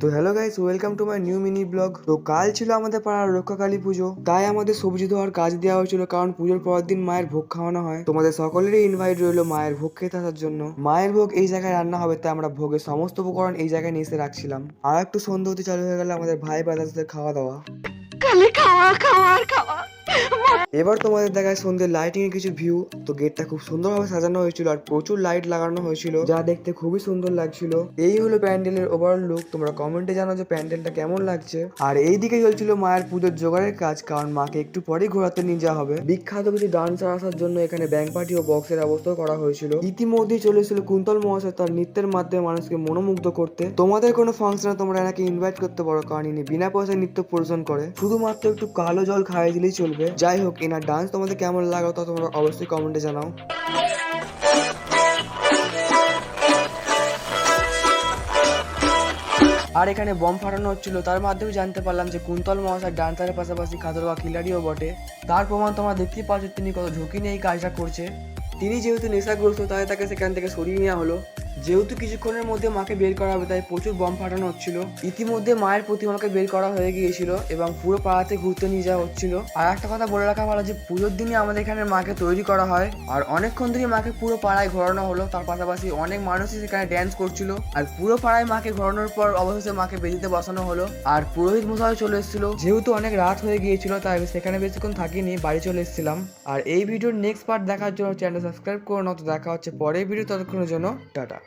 তো hello guys, welcome to my new mini blog. তো কাল ছিল আমাদের পাড়ার রক্ষাকালী পুজো, তাই আমাদের সবজি ধোয়ার কাজ দেওয়া হয়েছিল, কারণ পুজোর পরের দিন মায়ের ভোগ খাওয়ানো হয়। তোমাদের সকলেরই ইনভাইট রইলো মায়ের ভোগ খেতে আসার জন্য। মায়ের ভোগ এই জায়গায় রান্না হবে, তাই আমরা ভোগের সমস্ত উপকরণ এই জায়গায় নিয়ে এসে রাখছিলাম। আর একটু সন্ধ্যা হতে চালু হয়ে গেল আমাদের ভাই ব্রাদার্সদের খাওয়া দাওয়া। খালি খাওয়া খাওয়া আর খাওয়া। এবার তোমাদের দেখায় সন্ধ্যের লাইটিং এর কিছু ভিউ। তো গেটটা খুব সুন্দরভাবে সাজানো হয়েছিল আর প্রচুর লাইট লাগানো হয়েছিল, যা দেখতে খুবই সুন্দর লাগছিল। এই হলো প্যান্ডেলের ওভারঅল লুক। তোমরা কমেন্টে জানাও যে প্যান্ডেলটা কেমন লাগছে। আর এইদিকে চলছিল মায়ের পুজোর জোগাড়ের কাজ, কারণ মাকে একটু পরেই ঘোরাতে নিয়ে যাওয়া হবে। বিখ্যাত কিছু ডান্সার আসার জন্য এখানে ব্যাংক পার্টি ও বক্সের ব্যবস্থা করা হয়েছিল। ইতিমধ্যেই চলে এসেছিল কুন্তল মহাশয় তার নৃত্যের মাধ্যমে মানুষকে মনোমুগ্ধ করতে। তোমাদের কোনো ফাংশনে তোমরা এনাকে ইনভাইট করতে পারো, কারণ ইনি বিনা পয়সায় নৃত্য পরিবেশন করে। শুধুমাত্র একটু কালো জল খাইয়ে দিলেই চলবে। যাই হোক, এনার ডান্স তোমাদের কেমন লাগো তা তোমরা অবশ্যই কমেন্টে জানাও। আর এখানে বম ফাটানো হচ্ছিল, তার মাধ্যমে জানতে পারলাম যে কুন্তল মহাশয় ডান্সারের পাশাপাশি খাতরোয়া খিলাড়িও বটে। তার প্রমাণ তোমরা দেখতেই পাচ্ছ তিনি কত ঝুঁকি নিয়ে এই কাজটা করছে। তিনি যেহেতু নেশাগ্রস্ত, তাই তাকে সেখান থেকে সরিয়ে নেওয়া হলো। যেহেতু কিছুক্ষণের মধ্যে মাকে বের করা হবে, তাই প্রচুর বম ফাটানো হচ্ছিল। ইতিমধ্যে মায়ের প্রতিমাকে বের করা হয়ে গিয়েছিল এবং পুরো পাড়াতে ঘুরতে নিয়ে যাওয়া হচ্ছিল। আর একটা কথা বলে রাখা ভালো যে পুজোর দিনে আমাদের এখানে মাকে তৈরি করা হয়, আর অনেকক্ষণ ধরে মাকে পুরো পাড়ায় ঘোরানো হলো। তার পাশাপাশি অনেক মানুষই সেখানে ড্যান্স করছিল। আর পুরো পাড়ায় মাকে ঘোরানোর পর অবশেষে মাকে বেদিতে বসানো হলো। আর পুরোহিত মশাই চলে এসেছিল। যেহেতু অনেক রাত হয়ে গিয়েছিল, তাই সেখানে বেশিক্ষণ থাকিনি, বাড়ি চলে এসেছিলাম। আর এই ভিডিওর নেক্সট পার্ট দেখার জন্য চ্যানেল সাবস্ক্রাইব করে নাও। তো দেখা হচ্ছে পরের ভিডিও, ততক্ষণের জন্য টাটা।